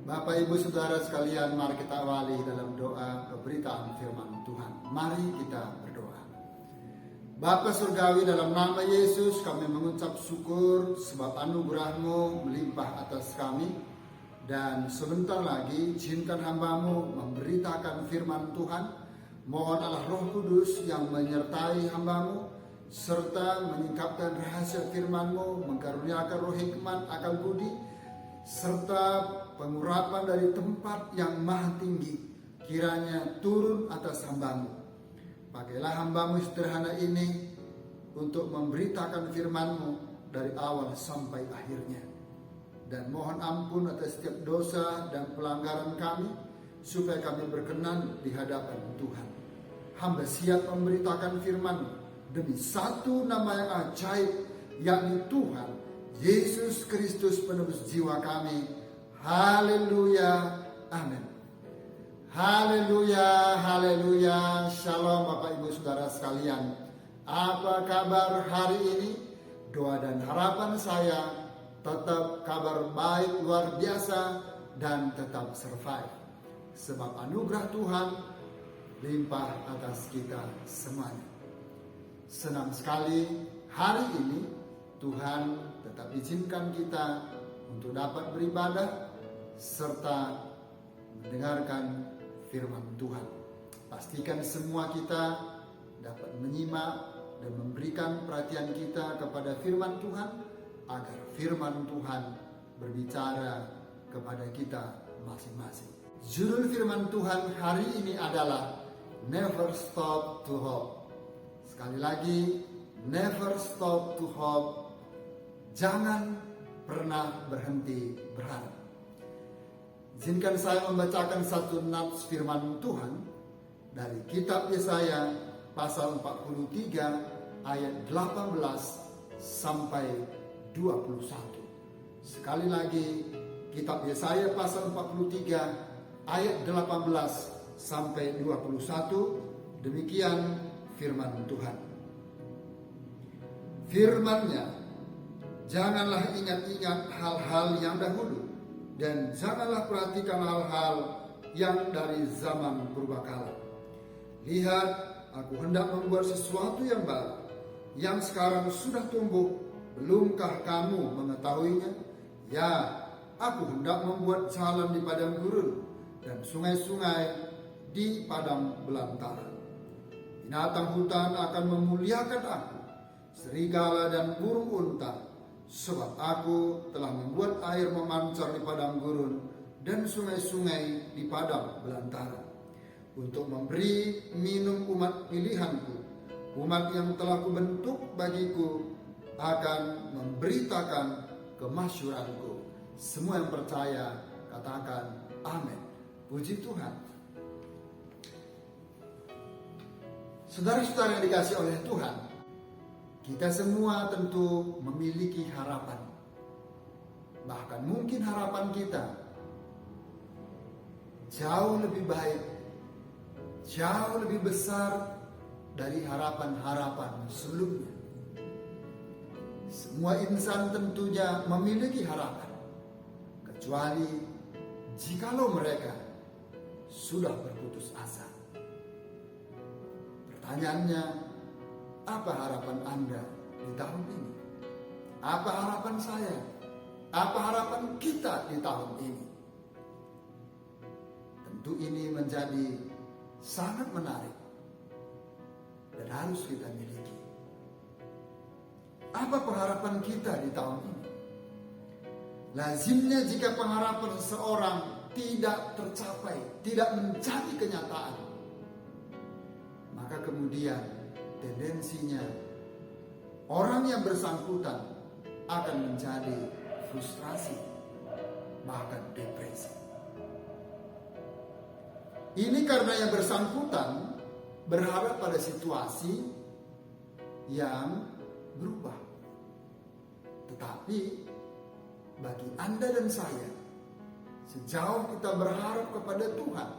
Bapak Ibu Saudara sekalian, mari kita awali dalam doa pemberitaan firman Tuhan. Mari kita berdoa. Bapa Surgawi, dalam nama Yesus kami mengucap syukur sebab anugerah-Mu melimpah atas kami. Dan sebentar lagi izinkan hamba-Mu memberitakan firman Tuhan. Mohon Allah Roh Kudus yang menyertai hamba-Mu serta menyingkapkan rahasia firman-Mu, mengkaruniakan roh hikmat, akal budi, serta pengurapan dari tempat yang maha tinggi kiranya turun atas hamba-Mu. Pakailah hamba-Mu sederhana ini untuk memberitakan firman-Mu dari awal sampai akhirnya. Dan mohon ampun atas setiap dosa dan pelanggaran kami, supaya kami berkenan di hadapan Tuhan. Hamba siap memberitakan firman-Mu demi satu nama yang ajaib, yakni Tuhan Yesus Kristus penebus jiwa kami. Haleluya, amin. Haleluya, haleluya. Shalom Bapak Ibu Saudara sekalian. Apa kabar hari ini? Doa dan harapan saya tetap kabar baik luar biasa dan tetap survive. Sebab anugerah Tuhan limpah atas kita semuanya. Senang sekali hari ini Tuhan tetap izinkan kita untuk dapat beribadah serta mendengarkan firman Tuhan. Pastikan semua kita dapat menyimak dan memberikan perhatian kita kepada firman Tuhan, agar firman Tuhan berbicara kepada kita masing-masing. Judul firman Tuhan hari ini adalah Never Stop to Hope. Sekali lagi, never stop to hope. Jangan pernah berhenti berharap. Izinkan saya membacakan satu nats firman Tuhan dari kitab Yesaya pasal 43 ayat 18 sampai 21. Sekali lagi, kitab Yesaya pasal 43 ayat 18 sampai 21. Demikian firman Tuhan. Firman-Nya, janganlah ingat-ingat hal-hal yang dahulu, dan janganlah perhatikan hal-hal yang dari zaman purbakala. Lihat, aku hendak membuat sesuatu yang baru, yang sekarang sudah tumbuh. Belumkah kamu mengetahuinya? Ya, aku hendak membuat jalan di padang gurun dan sungai-sungai di padang belantara. Binatang hutan akan memuliakan aku, serigala dan burung unta, sebab aku telah membuat air memancar di padang gurun dan sungai-sungai di padang belantara, untuk memberi minum umat pilihanku, umat yang telah kubentuk bagiku, akan memberitakan kemasyhuranku. Semua yang percaya katakan amin. Puji Tuhan. Saudara-saudara yang dikasihi oleh Tuhan, kita semua tentu memiliki harapan. Bahkan mungkin harapan kita jauh lebih baik, jauh lebih besar dari harapan-harapan sebelumnya. Semua insan tentunya memiliki harapan, kecuali jikalau mereka sudah berputus asa. Pertanyaannya, apa harapan Anda di tahun ini? Apa harapan saya? Apa harapan kita di tahun ini? Tentu ini menjadi sangat menarik dan harus kita miliki. Apa pengharapan kita di tahun ini? Lazimnya jika pengharapan seseorang tidak tercapai, tidak menjadi kenyataan, maka kemudian tendensinya orang yang bersangkutan akan menjadi frustrasi, bahkan depresi. Ini karena yang bersangkutan berharap pada situasi yang berubah. Tetapi bagi Anda dan saya, sejauh kita berharap kepada Tuhan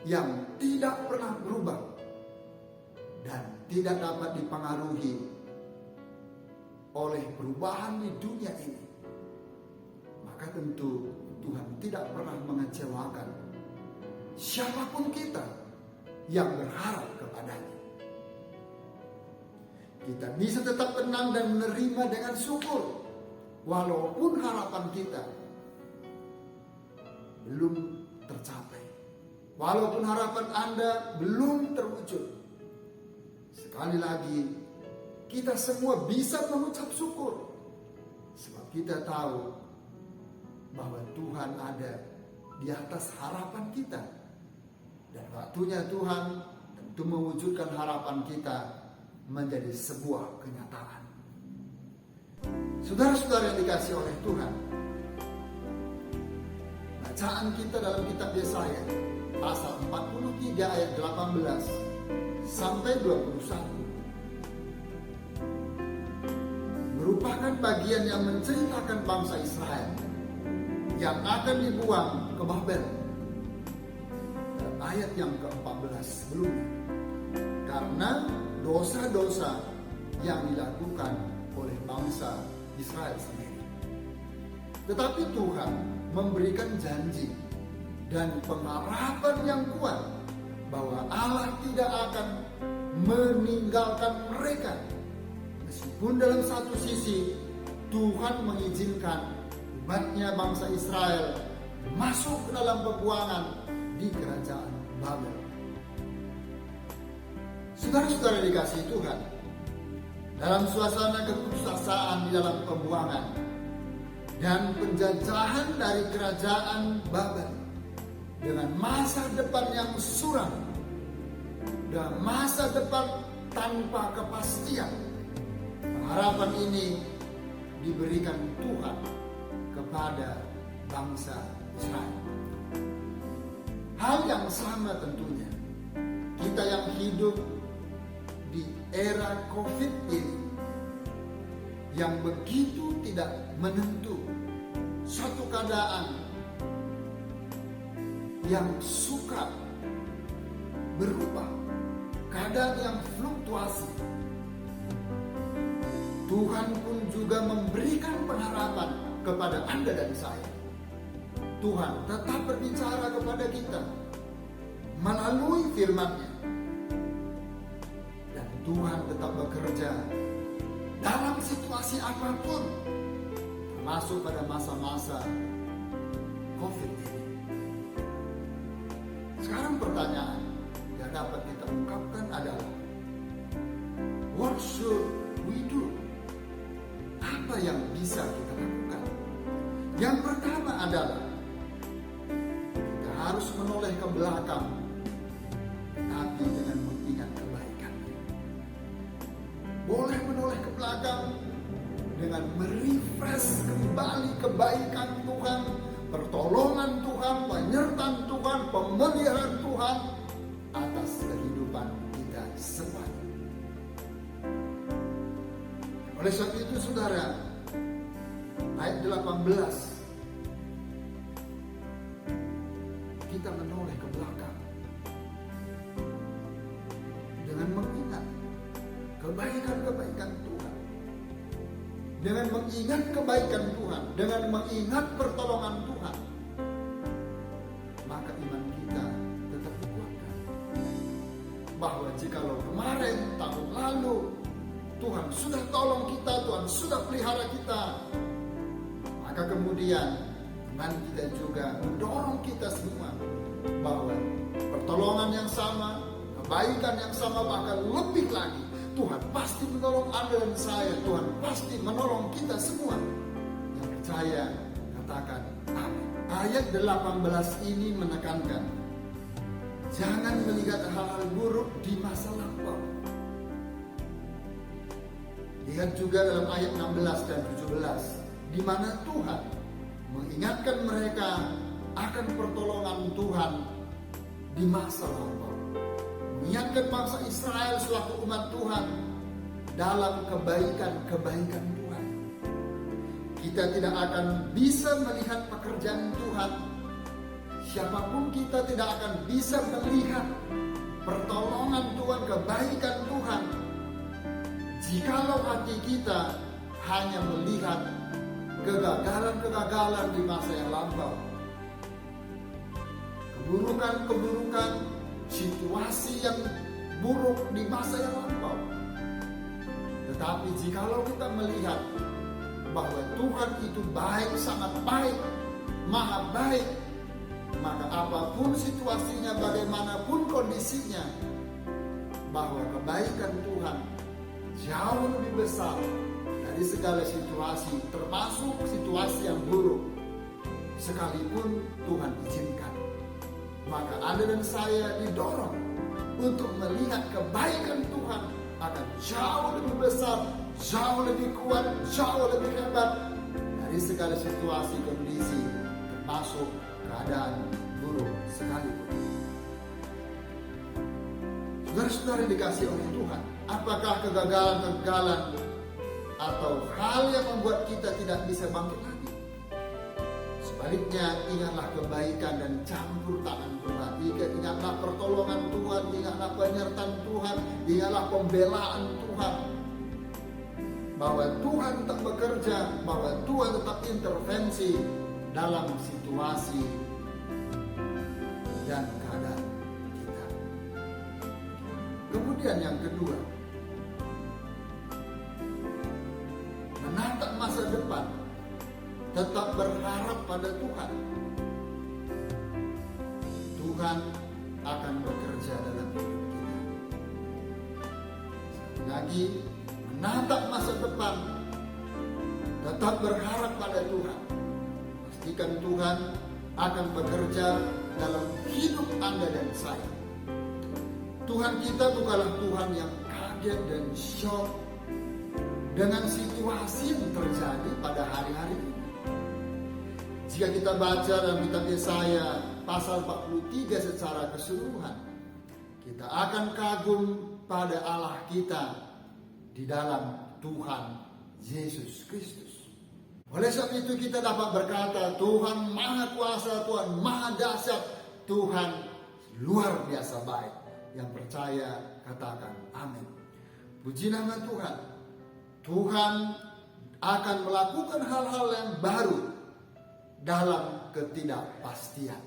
yang tidak pernah berubah dan tidak dapat dipengaruhi oleh perubahan di dunia ini, maka tentu Tuhan tidak pernah mengecewakan siapapun kita yang berharap kepadanya. Kita bisa tetap tenang dan menerima dengan syukur, walaupun harapan kita belum tercapai, walaupun harapan Anda belum terwujud. Sekali lagi, kita semua bisa mengucap syukur, sebab kita tahu bahwa Tuhan ada di atas harapan kita. Dan waktunya Tuhan tentu mewujudkan harapan kita menjadi sebuah kenyataan. Saudara-saudara yang dikasihi oleh Tuhan, bacaan kita dalam kitab Yesaya pasal 43 ayat 18 sampai 21 merupakan bagian yang menceritakan bangsa Israel yang akan dibuang ke Babel. Dalam ayat yang ke-14 sebelumnya, karena dosa-dosa yang dilakukan oleh bangsa Israel sendiri. Tetapi Tuhan memberikan janji dan pengharapan yang kuat bahwa Allah tidak akan meninggalkan mereka. Meskipun dalam satu sisi Tuhan mengizinkan umatnya bangsa Israel masuk ke dalam pembuangan di kerajaan Babel. Saudara-saudara dikasihi Tuhan, dalam suasana keputusasaan di dalam pembuangan dan penjajahan dari kerajaan Babel, dengan masa depan yang suram dan masa depan tanpa kepastian, pengharapan ini diberikan Tuhan kepada bangsa Israel. Hal yang sama tentunya kita yang hidup di era COVID ini, yang begitu tidak menentu, suatu keadaan yang suka berubah, keadaan yang fluktuasi. Tuhan pun juga memberikan pengharapan kepada Anda dan saya. Tuhan tetap berbicara kepada kita melalui firman-Nya. Dan Tuhan tetap bekerja dalam situasi apapun, termasuk pada masa-masa COVID ini. Sekarang pertanyaan yang dapat kita ungkapkan adalah, what should we do? Apa yang bisa kita lakukan? Yang pertama adalah kita harus menoleh ke belakang, tapi dengan mengingat kebaikan. Boleh menoleh ke belakang dengan merefresh kembali kebaikan Tuhan, pertolongan Tuhan, penyertaan Tuhan, pemeliharaan Tuhan atas kehidupan kita semuanya. Oleh sebab itu saudara, ayat 18, kita menoleh ke belakang dengan mengingat kebaikan-kebaikan Tuhan, dengan mengingat kebaikan Tuhan, dengan mengingat pertolongan Tuhan, maka iman kita tetap dikuatkan. Bahwa jikalau kemarin, tahun lalu, Tuhan sudah tolong kita, Tuhan sudah pelihara kita, maka kemudian iman kita juga mendorong kita semua bahwa pertolongan yang sama, kebaikan yang sama, bahkan lebih lagi, Tuhan pasti menolong Anda dan saya. Tuhan pasti menolong kita semua. Yang percaya katakan amin. Ayat 18 ini menekankan, jangan melihat hal-hal buruk di masa lampau. Lihat juga dalam ayat 16 dan 17, di mana Tuhan mengingatkan mereka akan pertolongan Tuhan di masa lampau. Mengingatkan bangsa Israel selaku umat Tuhan dalam kebaikan-kebaikan Tuhan. Kita tidak akan bisa melihat pekerjaan Tuhan, siapapun kita tidak akan bisa melihat pertolongan Tuhan, kebaikan Tuhan, jikalau hati kita hanya melihat kegagalan-kegagalan di masa yang lampau. keburukan-keburukan, situasi yang buruk di masa yang lampau. Tetapi jikalau kita melihat bahwa Tuhan itu baik, sangat baik, maha baik, maka apapun situasinya, bagaimanapun kondisinya, bahwa kebaikan Tuhan jauh lebih besar dari segala situasi, termasuk situasi yang buruk, sekalipun Tuhan izinkan. Maka Anda dan saya didorong untuk melihat kebaikan Tuhan akan jauh lebih besar, jauh lebih kuat, jauh lebih hebat dari segala situasi, kondisi, termasuk keadaan buruk sekalipun. Saudara-saudara dikasih oleh Tuhan, apakah kegagalan-kegagalan atau hal yang membuat kita tidak bisa bangkit lagi? Sebaliknya, ingatlah kebaikan dan campur tangan Tuhan. Ingatlah pertolongan Tuhan, ingatlah penyertaan Tuhan, ingatlah pembelaan Tuhan. Bahwa Tuhan tetap bekerja, bahwa Tuhan tetap intervensi dalam situasi dan keadaan kita. Kemudian yang kedua, menatap masa depan, tetap berharap pada Tuhan. Tuhan akan bekerja dalam hidup kita. Sekali lagi, menatap masa depan, tetap berharap pada Tuhan. Pastikan Tuhan akan bekerja dalam hidup Anda dan saya. Tuhan kita bukanlah Tuhan yang kaget dan shock dengan situasi yang terjadi pada hari-hari ini. Jika kita baca dalam kitab Yesaya pasal 43 secara keseluruhan, kita akan kagum pada Allah kita di dalam Tuhan Yesus Kristus. Oleh sebab itu kita dapat berkata, Tuhan Maha Kuasa, Tuhan Maha Dahsyat, Tuhan luar biasa baik. Yang percaya katakan amin. Puji nama Tuhan. Tuhan akan melakukan hal-hal yang baru dalam ketidakpastian.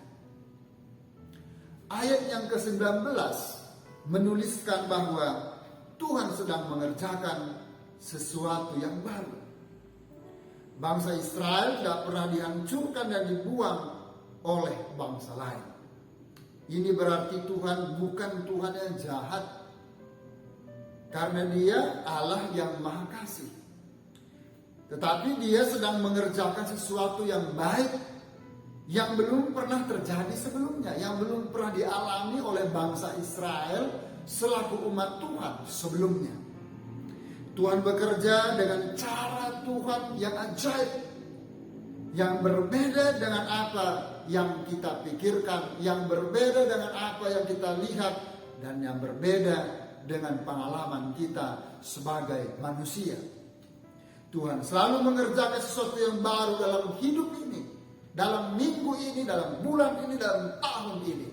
Ayat yang ke-19 menuliskan bahwa Tuhan sedang mengerjakan sesuatu yang baru. Bangsa Israel tidak pernah dihancurkan dan dibuang oleh bangsa lain. Ini berarti Tuhan bukan Tuhan yang jahat, karena Dia Allah yang Maha Kasih. Tetapi Dia sedang mengerjakan sesuatu yang baik yang belum pernah terjadi sebelumnya, yang belum pernah dialami oleh bangsa Israel selaku umat Tuhan sebelumnya. Tuhan bekerja dengan cara Tuhan yang ajaib, yang berbeda dengan apa yang kita pikirkan, yang berbeda dengan apa yang kita lihat, dan yang berbeda dengan pengalaman kita sebagai manusia. Tuhan selalu mengerjakan sesuatu yang baru dalam hidup ini, dalam minggu ini, dalam bulan ini, dalam tahun ini,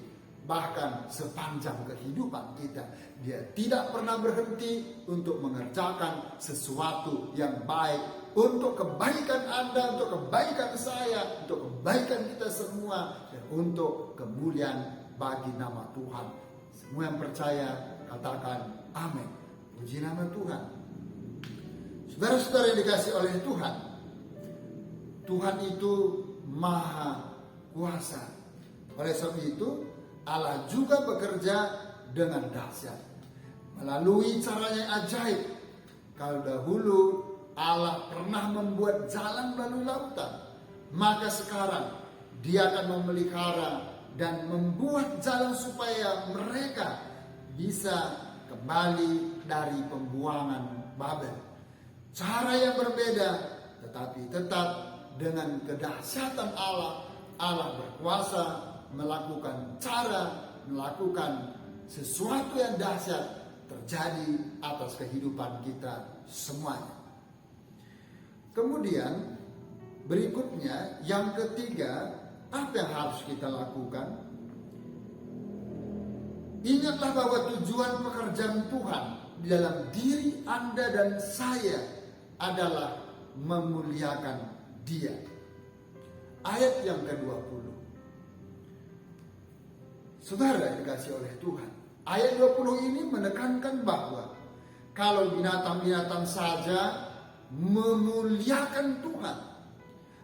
bahkan sepanjang kehidupan kita. Dia tidak pernah berhenti untuk mengerjakan sesuatu yang baik untuk kebaikan Anda, untuk kebaikan saya, untuk kebaikan kita semua, dan untuk kemuliaan bagi nama Tuhan. Semua yang percaya katakan amin. Puji nama Tuhan. Saudara-saudara yang dikasih oleh Tuhan, Tuhan itu Maha Kuasa. Oleh sebab itu Allah juga bekerja dengan dahsyat melalui caranya yang ajaib. Kalau dahulu Allah pernah membuat jalan melalui lautan, maka sekarang Dia akan memelihara dan membuat jalan supaya mereka bisa kembali dari pembuangan Babel. Cara yang berbeda, tetapi tetap dengan kedahsyatan Allah. Allah berkuasa melakukan sesuatu yang dahsyat terjadi atas kehidupan kita semuanya. Kemudian berikutnya yang ketiga, apa yang harus kita lakukan? Ingatlah bahwa tujuan pekerjaan Tuhan di dalam diri Anda dan saya adalah memuliakan Dia. Ayat yang ke-20. Saudara yang dikasih oleh Tuhan, ayat 20 ini menekankan bahwa kalau binatang-binatang saja memuliakan Tuhan,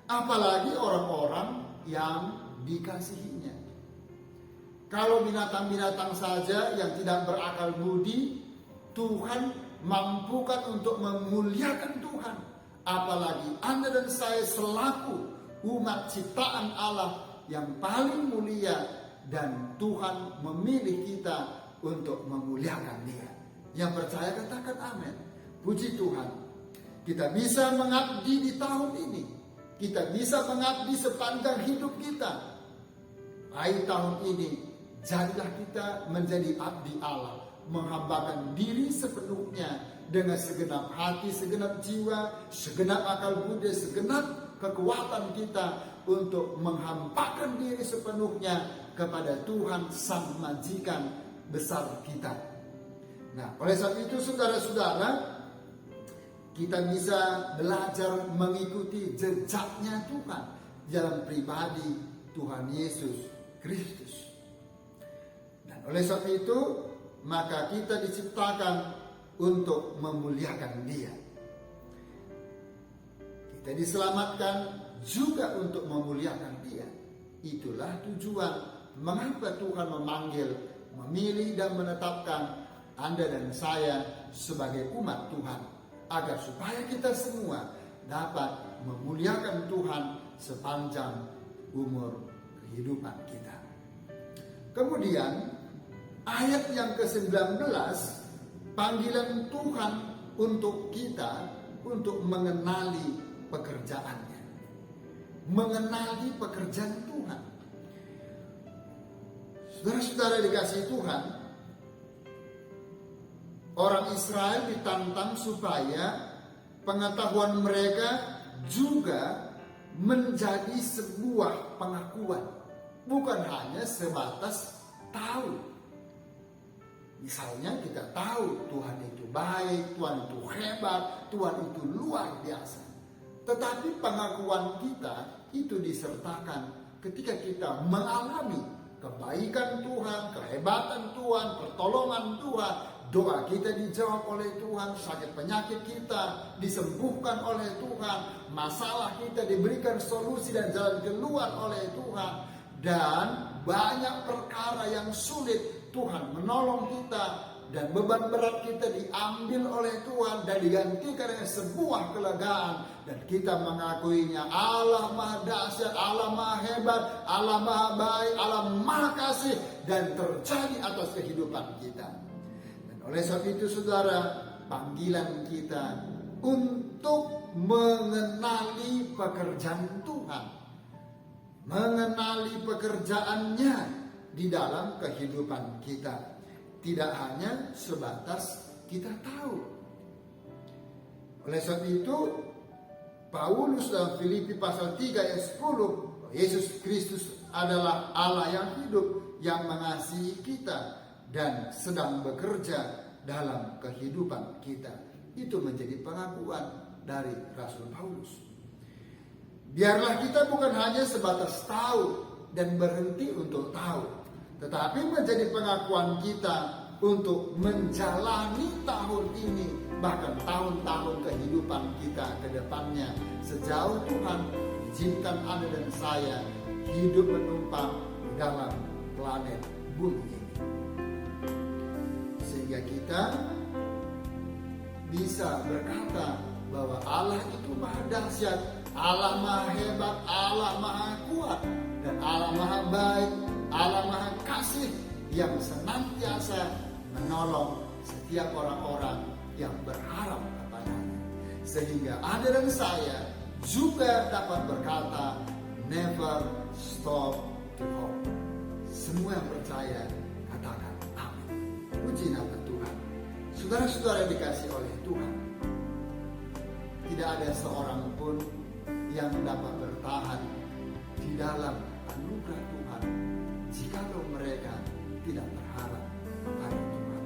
apalagi orang-orang yang dikasihinya. Kalau binatang-binatang saja yang tidak berakal budi, Tuhan mampukan untuk memuliakan Tuhan. Apalagi Anda dan saya selaku umat ciptaan Allah yang paling mulia, dan Tuhan memilih kita untuk memuliakan Dia. Yang percaya katakan amin. Puji Tuhan, kita bisa mengabdi di tahun ini. Kita bisa mengabdi sepanjang hidup kita. Akhir tahun ini, jadilah kita menjadi abdi Allah, menghambakan diri sepenuhnya dengan segenap hati, segenap jiwa, segenap akal budi, segenap kekuatan kita untuk menghambakan diri sepenuhnya kepada Tuhan Sang Majikan besar kita. Nah, oleh sebab itu saudara-saudara, kita bisa belajar mengikuti jejaknya Tuhan dalam pribadi Tuhan Yesus Kristus. Dan oleh sebab itu, maka kita diciptakan untuk memuliakan Dia. Kita diselamatkan juga untuk memuliakan Dia. Itulah tujuan mengapa Tuhan memanggil, memilih dan menetapkan Anda dan saya sebagai umat Tuhan, agar supaya kita semua dapat memuliakan Tuhan sepanjang umur kehidupan kita. Kemudian ayat yang ke-19, panggilan Tuhan untuk kita untuk mengenali pekerjaannya, mengenali pekerjaan Tuhan. Saudara-saudara dikasihi Tuhan, orang Israel ditantang supaya pengetahuan mereka juga menjadi sebuah pengakuan, bukan hanya sebatas tahu. Misalnya kita tahu Tuhan itu baik, Tuhan itu hebat, Tuhan itu luar biasa. Tetapi pengakuan kita itu disertakan ketika kita mengalami kebaikan Tuhan, kehebatan Tuhan, pertolongan Tuhan, doa kita dijawab oleh Tuhan, sakit penyakit kita disembuhkan oleh Tuhan, masalah kita diberikan solusi dan jalan keluar oleh Tuhan, dan banyak perkara yang sulit Tuhan menolong kita, dan beban berat kita diambil oleh Tuhan dan digantikan dengan sebuah kelegaan, dan kita mengakuinya Allah Maha Dahsyat, Allah Maha Hebat, Allah Maha Baik, Allah Maha Kasih, dan terjadi atas kehidupan kita. Dan oleh sebab itu saudara, panggilan kita untuk mengenali pekerjaan Tuhan, mengenali pekerjaannya di dalam kehidupan kita. Tidak hanya sebatas kita tahu. Oleh sebab itu, Paulus dalam Filipi pasal 3 ayat 10, Yesus Kristus adalah Allah yang hidup, yang mengasihi kita dan sedang bekerja dalam kehidupan kita. Itu menjadi pengakuan dari Rasul Paulus. Biarlah kita bukan hanya sebatas tahu dan berhenti untuk tahu, tetapi menjadi pengakuan kita untuk menjalani tahun ini, bahkan tahun-tahun kehidupan kita ke depannya, sejauh Tuhan izinkan Anda dan saya hidup menumpang dalam planet bumi ini. Sehingga kita bisa berkata bahwa Allah itu Maha Dahsyat, Allah Maha Hebat, Allah Maha Kuat, dan Allah Maha Baik, Allah Maha Kasih, yang senantiasa menolong setiap orang-orang yang berharap kepadanya. Sehingga Anda dan saya juga dapat berkata, never stop to hope. Semua yang percaya katakan amin. Puji nama Tuhan. Saudara-saudara yang dikasih oleh Tuhan, tidak ada seorang pun yang dapat bertahan di dalam anugerah Tuhan jikalau mereka tidak berharap pada Tuhan.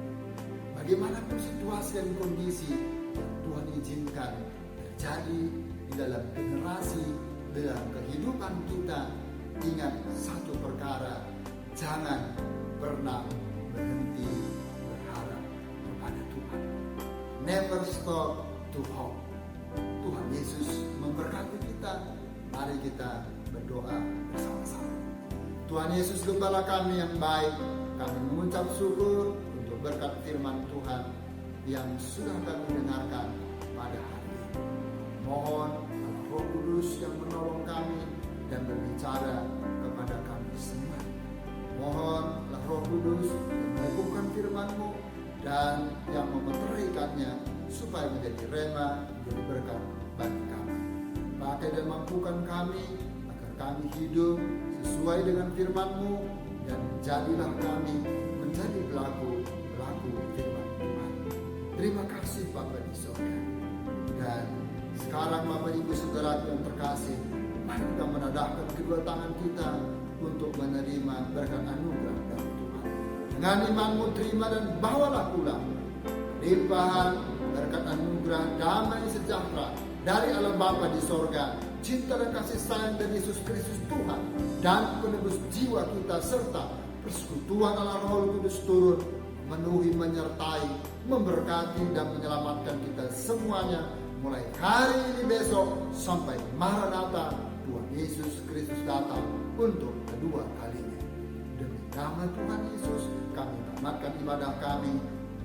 Bagaimanapun situasi dan kondisi yang Tuhan izinkan terjadi di dalam generasi, dalam kehidupan kita, ingat satu perkara, jangan pernah berhenti berharap kepada Tuhan. Never stop to hope. Tuhan Yesus memberkati kita. Mari kita berdoa bersama-sama. Tuhan Yesus Gembala kami yang baik, kami mengucap syukur untuk berkat firman Tuhan yang sudah kami dengarkan pada hari ini. Mohon Roh Kudus yang menolong kami dan berbicara kepada kami semua. Mohonlah Roh Kudus yang mengukuhkan firman-Mu dan yang memeterikannya supaya menjadi rema, menjadi berkat bagi kami. Pakai dan mampukan kami agar kami hidup sesuai dengan firman-Mu dan jadilah kami menjadi pelaku firman Tuhan. Terima kasih Bapa di surga. Dan sekarang Bapak Ibu Saudara yang terkasih, mari kita menadahkan kedua tangan kita untuk menerima berkat anugerah dari Tuhan. Dengan iman-Mu terima dan bawalah pulang limpahan berkat anugerah damai sejahtera dari Allah Bapa di sorga, cinta dan kasih sayang dari Yesus Kristus Tuhan dan penebus jiwa kita serta persekutuan Allah Roh Kudus turun memenuhi, menyertai, memberkati dan menyelamatkan kita semuanya mulai hari ini besok sampai Maranatha Tuhan Yesus Kristus datang untuk kedua kalinya. Demi nama Tuhan Yesus kami tamatkan ibadah kami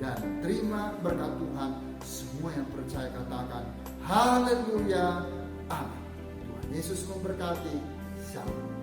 dan terima berkat Tuhan. Semua yang percaya katakan haleluya, amin. Tuhan Yesus memberkati. Shalom.